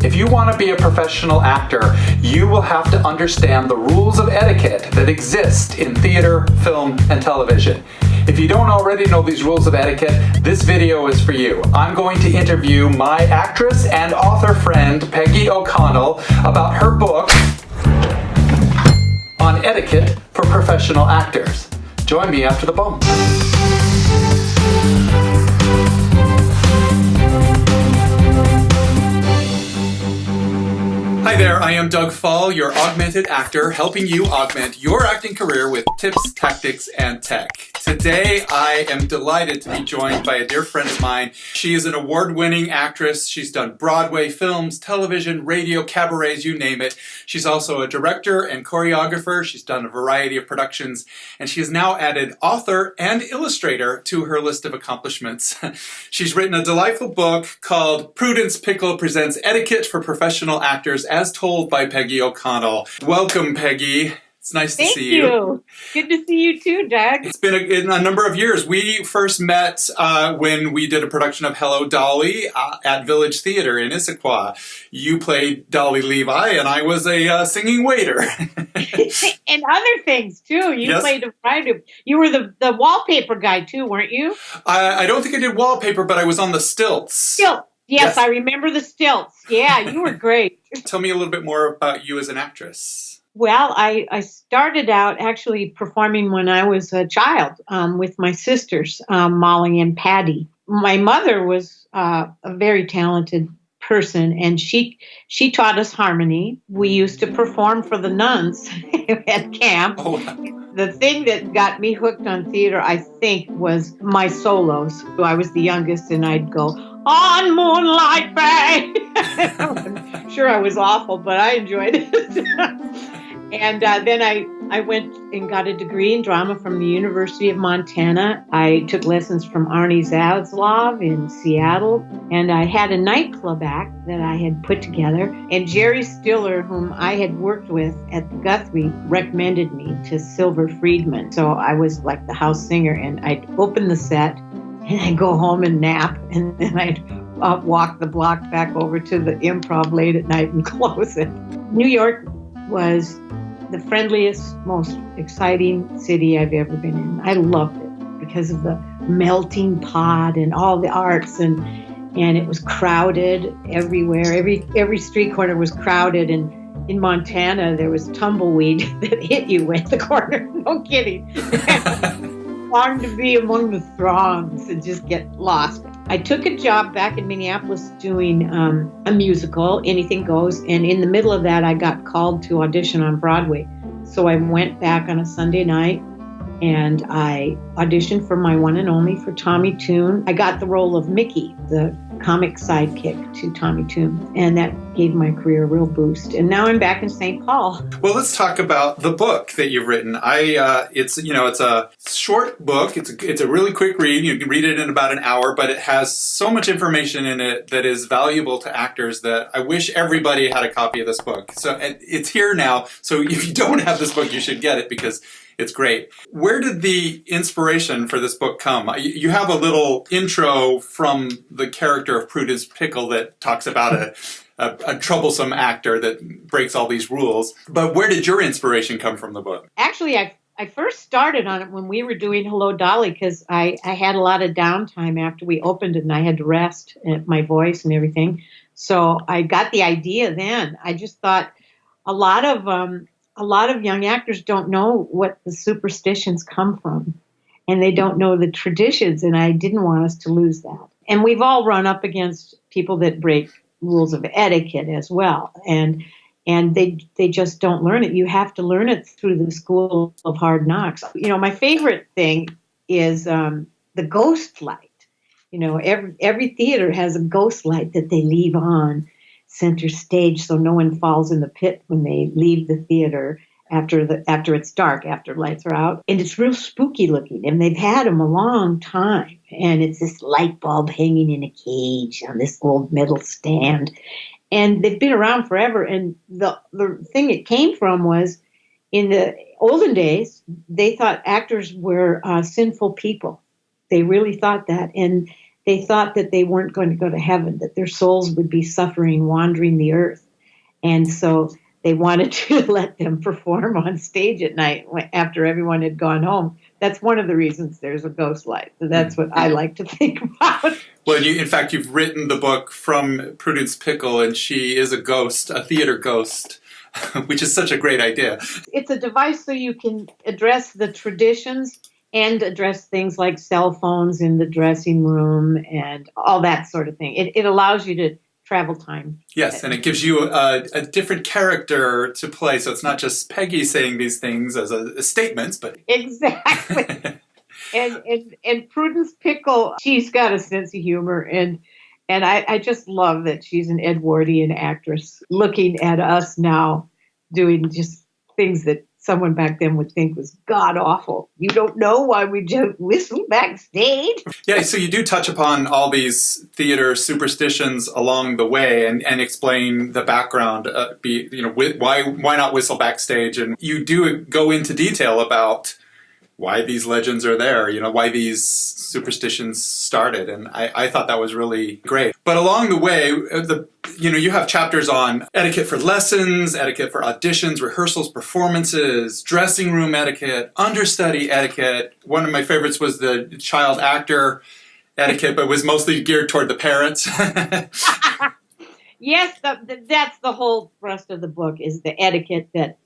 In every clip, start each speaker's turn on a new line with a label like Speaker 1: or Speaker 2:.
Speaker 1: If you want to be a professional actor, you will have to understand the rules of etiquette that exist in theater, film, and television. If you don't already know these rules of etiquette, this video is for you. I'm going to interview my actress and author friend, Peggy O'Connell, about her book on etiquette for professional actors. Join me after the bump. Hi there, I am Doug Fall, your Augmented actor, helping you augment your acting career with tips, tactics, and tech. Today, I am delighted to be joined by a dear friend of mine. She is an award-winning actress. She's done Broadway, films, television, radio, cabarets, you name it. She's also a director and choreographer. She's done a variety of productions, and she has now added author and illustrator to her list of accomplishments. She's written a delightful book called Prudence Pickle Presents Etiquette for Professional Actors, as told by Peggy O'Connell. Welcome, Peggy. It's nice to see you.
Speaker 2: Thank you. Good to see you too, Doug.
Speaker 1: It's been a number of years. We first met when we did a production of Hello, Dolly at Village Theater in Issaquah. You played Dolly Levi, and I was a singing waiter.
Speaker 2: And other things too. You played a variety of. You were the wallpaper guy too, weren't you?
Speaker 1: I don't think I did wallpaper, but I was on the stilts.
Speaker 2: Stilts. Yes, I remember the stilts. Yeah, you were great.
Speaker 1: Tell me a little bit more about you as an actress.
Speaker 2: Well, I started out actually performing when I was a child with my sisters, Molly and Patty. My mother was a very talented person, and she taught us harmony. We used to perform for the nuns at camp. Oh, wow. The thing that got me hooked on theater, I think, was my solos. I was the youngest, and I'd go, "On Moonlight Bay." I'm sure I was awful, but I enjoyed it. And then I went and got a degree in drama from the University of Montana. I took lessons from Arnie Zaslav in Seattle, and I had a nightclub act that I had put together. And Jerry Stiller, whom I had worked with at the Guthrie, recommended me to Silver Friedman. So I was like the house singer, and I'd open the set, and I'd go home and nap, and then I'd walk the block back over to the Improv late at night and close it. New York was the friendliest, most exciting city I've ever been in. I loved it because of the melting pot and all the arts, and it was crowded everywhere. Every street corner was crowded, and in Montana there was tumbleweed that hit you at the corner. No kidding. Fun to be among the throngs and just get lost. I took a job back in Minneapolis doing a musical, Anything Goes, and in the middle of that, I got called to audition on Broadway. So I went back on a Sunday night, and I auditioned for my one and only for Tommy Tune. I got the role of Mickey, the comic sidekick to Tommy Tune, and that gave my career a real boost. And now I'm back in St. Paul.
Speaker 1: Well, let's talk about the book that you've written. It's a short book. It's a really quick read. You can read it in about an hour, but it has so much information in it that is valuable to actors that I wish everybody had a copy of this book. So it's here now. So if you don't have this book, you should get it because it's great. Where did the inspiration for this book come? You have a little intro from the character of Prudence Pickle that talks about a troublesome actor that breaks all these rules. But where did your inspiration come from the book?
Speaker 2: Actually, I first started on it when we were doing Hello, Dolly, because I had a lot of downtime after we opened it, and I had to rest my voice and everything. So I got the idea then. I just thought a lot of young actors don't know what the superstitions come from, and they don't know the traditions, and I didn't want us to lose that. And we've all run up against people that break rules of etiquette as well, and they just don't learn it. You have to learn it through the school of hard knocks. You know, my favorite thing is the ghost light. You know, every theater has a ghost light that they leave on center stage so no one falls in the pit when they leave the theater after it's dark, after lights are out. And it's real spooky looking, and they've had them a long time, and it's this light bulb hanging in a cage on this old metal stand, and they've been around forever. And the thing it came from was, in the olden days, they thought actors were sinful people. They really thought that, and they thought that they weren't going to go to heaven, that their souls would be suffering, wandering the earth. And so they wanted to let them perform on stage at night after everyone had gone home. That's one of the reasons there's a ghost light. So that's what I like to think about.
Speaker 1: Well, in fact, you've written the book from Prudence Pickle, and she is a ghost, a theater ghost, which is such a great idea.
Speaker 2: It's a device so you can address the traditions and address things like cell phones in the dressing room and all that sort of thing. It allows you to travel time.
Speaker 1: Yes, and it gives you a different character to play, so it's not just Peggy saying these things as statements, but...
Speaker 2: Exactly. and Prudence Pickle, she's got a sense of humor, and I just love that she's an Edwardian actress looking at us now doing just things that someone back then would think was god awful. You don't know why we just whistle backstage.
Speaker 1: Yeah, so you do touch upon all these theater superstitions along the way and explain the background. Why not whistle backstage? And you do go into detail about why these legends are there, why these superstitions started. And I thought that was really great. But along the way, you have chapters on etiquette for lessons, etiquette for auditions, rehearsals, performances, dressing room etiquette, understudy etiquette. One of my favorites was the child actor etiquette, but was mostly geared toward the parents.
Speaker 2: Yes, that's the whole thrust of the book, is the etiquette that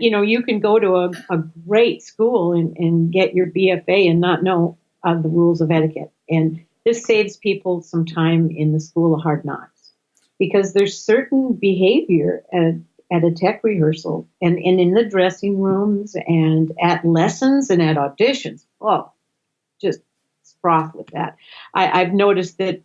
Speaker 2: you can go to a great school and get your BFA and not know the rules of etiquette. And this saves people some time in the school of hard knocks, because there's certain behavior at a tech rehearsal and in the dressing rooms and at lessons and at auditions. Oh, just froth with that. I've noticed that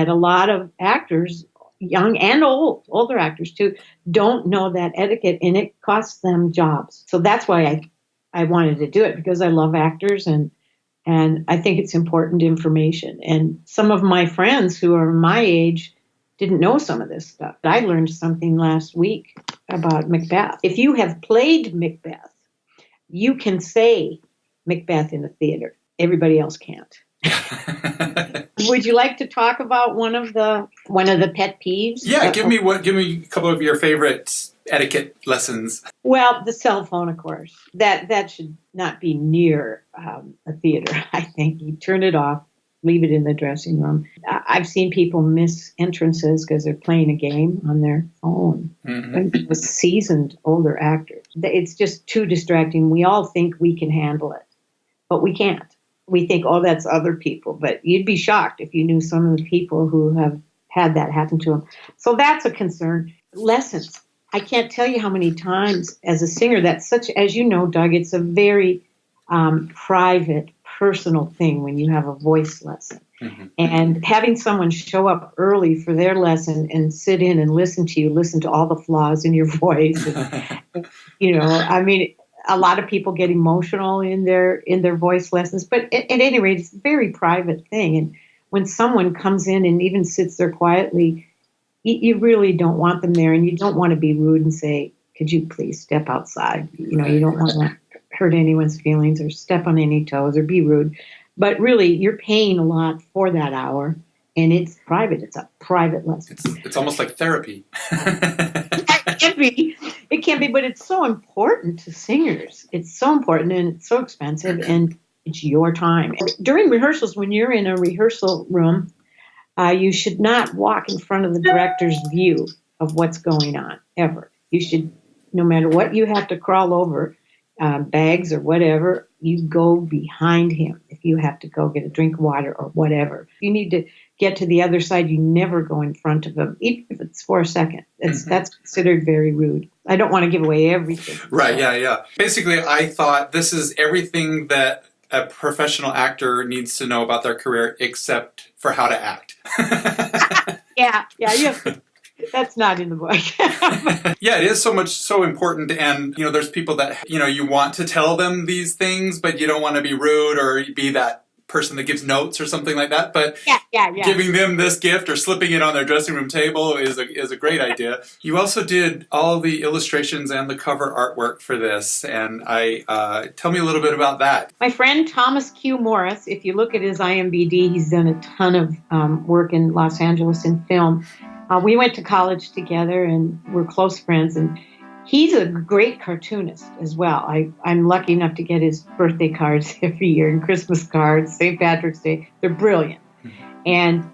Speaker 2: a lot of actors, young and older actors too, don't know that etiquette, and it costs them jobs. So that's why I wanted to do it, because I love actors and I think it's important information. And some of my friends who are my age didn't know some of this stuff. I learned something last week about Macbeth. If you have played Macbeth, you can say Macbeth in a theater. Everybody else can't. Would you like to talk about one of the pet peeves?
Speaker 1: Yeah, give me a couple of your favorite etiquette lessons.
Speaker 2: Well, the cell phone, of course. That should not be near a theater. I think you turn it off, leave it in the dressing room. I've seen people miss entrances because they're playing a game on their phone. Mm-hmm. Seasoned older actors. It's just too distracting. We all think we can handle it, but we can't. We think, oh, that's other people. But you'd be shocked if you knew some of the people who have had that happen to them. So that's a concern. Lessons. I can't tell you how many times as a singer, that's such, as you know, Doug, it's a very private, personal thing when you have a voice lesson. Mm-hmm. And having someone show up early for their lesson and sit in and listen to all the flaws in your voice. And, a lot of people get emotional in their voice lessons, but at any rate, it's a very private thing. And when someone comes in and even sits there quietly, you really don't want them there, and you don't want to be rude and say, could you please step outside? You don't want to hurt anyone's feelings or step on any toes or be rude. But really, you're paying a lot for that hour, and it's private. It's a private lesson.
Speaker 1: It's almost like therapy.
Speaker 2: It can be, but it's so important to singers. It's so important, and it's so expensive, and it's your time. During rehearsals, when you're in a rehearsal room, you should not walk in front of the director's view of what's going on, ever. You should, no matter what you have to crawl over, bags or whatever, you go behind him. If you have to go get a drink of water or whatever, you need to get to the other side. You never go in front of him, even if it's for a second. That's considered very rude. I don't want to give away everything.
Speaker 1: Right, yeah. Basically, I thought this is everything that a professional actor needs to know about their career except for how to act.
Speaker 2: Yeah. That's not in the book.
Speaker 1: Yeah, it is so important. And, there's people that, you want to tell them these things, but you don't want to be rude or be that person that gives notes or something like that, but
Speaker 2: Yeah.
Speaker 1: giving them this gift or slipping it on their dressing room table is a great idea. You also did all the illustrations and the cover artwork for this, and tell me a little bit about that.
Speaker 2: My friend Thomas Q. Morris, if you look at his IMDb, he's done a ton of work in Los Angeles in film. We went to college together and we're close friends, and he's a great cartoonist as well. I'm lucky enough to get his birthday cards every year and Christmas cards, St. Patrick's Day. They're brilliant. And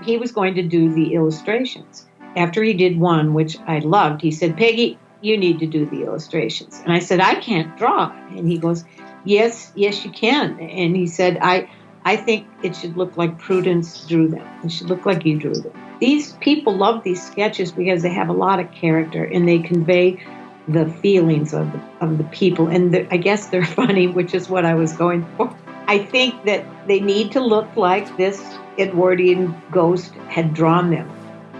Speaker 2: he was going to do the illustrations. After he did one, which I loved, he said, Peggy, you need to do the illustrations. And I said, I can't draw. And he goes, yes, you can. And he said, I think it should look like Prudence drew them. It should look like you drew them. These people love these sketches because they have a lot of character and they convey the feelings of the people. And I guess they're funny, which is what I was going for. I think that they need to look like this Edwardian ghost had drawn them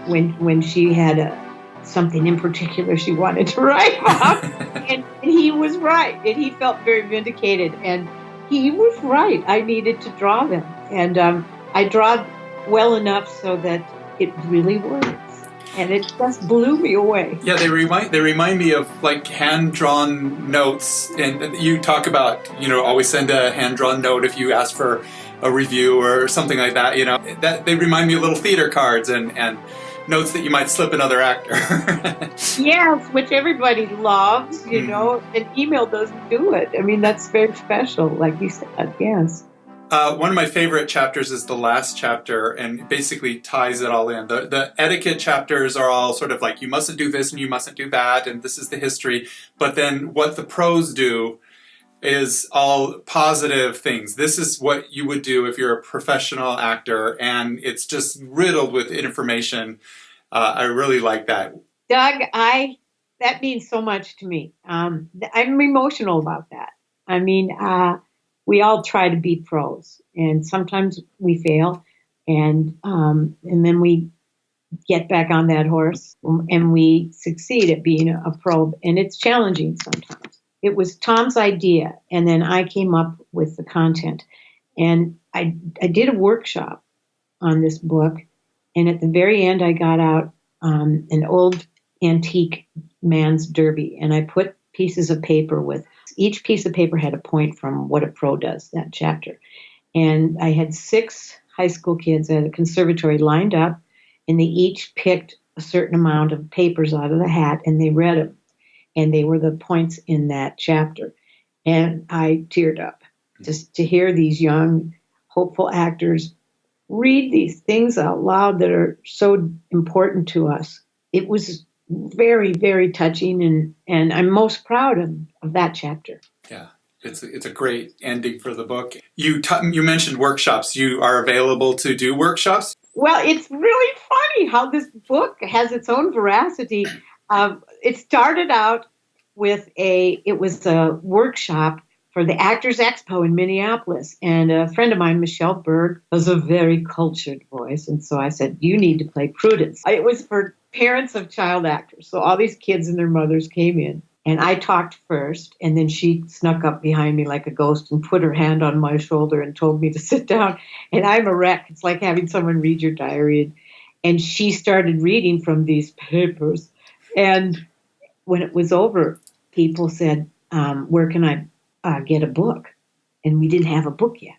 Speaker 2: when she had something in particular she wanted to write about. And he was right. And he felt very vindicated. And he was right. I needed to draw them. And I draw well enough so that it really works. And it just blew me away.
Speaker 1: Yeah, they remind me of like hand-drawn notes. And you talk about, always send a hand-drawn note if you ask for a review or something like that. That they remind me of little theater cards and notes that you might slip another actor.
Speaker 2: Yes, which everybody loves, and email doesn't do it. I mean, that's very special, like you said, yes.
Speaker 1: One of my favorite chapters is the last chapter, and basically ties it all in. The etiquette chapters are all sort of like, you mustn't do this and you mustn't do that, and this is the history. But then what the pros do is all positive things. This is what you would do if you're a professional actor, and it's just riddled with information. I really like that.
Speaker 2: Doug, that means so much to me. I'm emotional about that. I mean, we all try to be pros, and sometimes we fail, and then we get back on that horse, and we succeed at being a pro, and it's challenging sometimes. It was Tom's idea, and then I came up with the content, and I did a workshop on this book, and at the very end, I got out an old antique man's derby, and I put pieces of paper with each piece of paper had a point from what a pro does, that chapter. And I had 6 high school kids at a conservatory lined up, and they each picked a certain amount of papers out of the hat, and they read them. And they were the points in that chapter. And I teared up just to hear these young, hopeful actors read these things out loud that are so important to us. It was very, very touching, and I'm most proud of that chapter.
Speaker 1: Yeah, it's a great ending for the book. You mentioned workshops. You are available to do workshops?
Speaker 2: Well, it's really funny how this book has its own veracity. It started out with a workshop for the Actors Expo in Minneapolis. And a friend of mine, Michelle Berg, has a very cultured voice. And so I said, you need to play Prudence. It was for parents of child actors. So all these kids and their mothers came in. And I talked first, and then she snuck up behind me like a ghost and put her hand on my shoulder and told me to sit down. And I'm a wreck. It's like having someone read your diary. And she started reading from these papers. And when it was over, people said, where can I get a book? And we didn't have a book yet.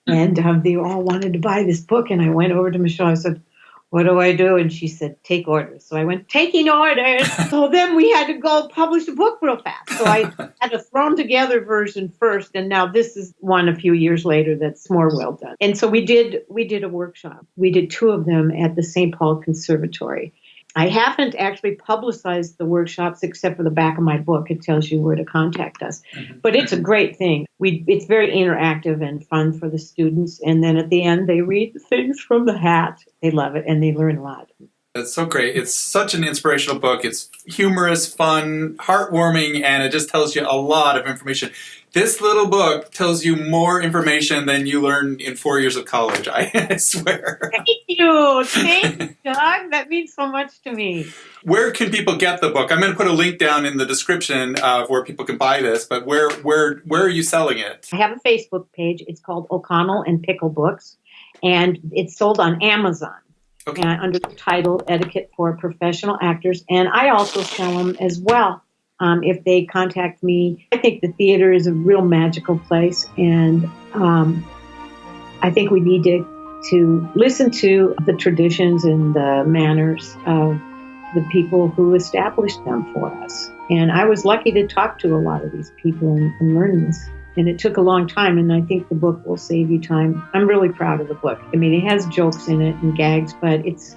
Speaker 2: And they all wanted to buy this book. And I went over to Michelle. I said, what do I do? And she said, take orders. So I went, taking orders. So then we had to go publish a book real fast. So I had a thrown together version first. And now this is one a few years later that's more well done. And so we did a workshop. We did 2 of them at the St. Paul Conservatory. I haven't actually publicized the workshops except for the back of my book. It tells you where to contact us. But it's a great thing. It's very interactive and fun for the students. And then at the end, they read the things from the hat. They love it, and they learn a lot.
Speaker 1: That's so great. It's such an inspirational book. It's humorous, fun, heartwarming, and it just tells you a lot of information. This little book tells you more information than you learned in 4 years of college, I swear.
Speaker 2: Thank you. Thanks, Doug. That means so much to me.
Speaker 1: Where can people get the book? I'm going to put a link down in the description of where people can buy this, but where are you selling it?
Speaker 2: I have a Facebook page. It's called O'Connell and Pickle Books, and it's sold on Amazon.
Speaker 1: Okay.
Speaker 2: Under the title Etiquette for Professional Actors. And I also sell them as well if they contact me. I think the theater is a real magical place, and I think we need to listen to the traditions and the manners of the people who established them for us. And I was lucky to talk to a lot of these people and learn this. And it took a long time, and I think the book will save you time. I'm really proud of the book. I mean, it has jokes in it and gags, but it's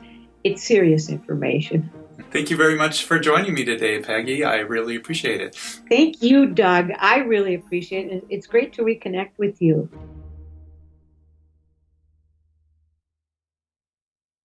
Speaker 2: serious information.
Speaker 1: Thank you very much for joining me today, Peggy. I really appreciate it.
Speaker 2: Thank you, Doug. I really appreciate it. It's great to reconnect with you.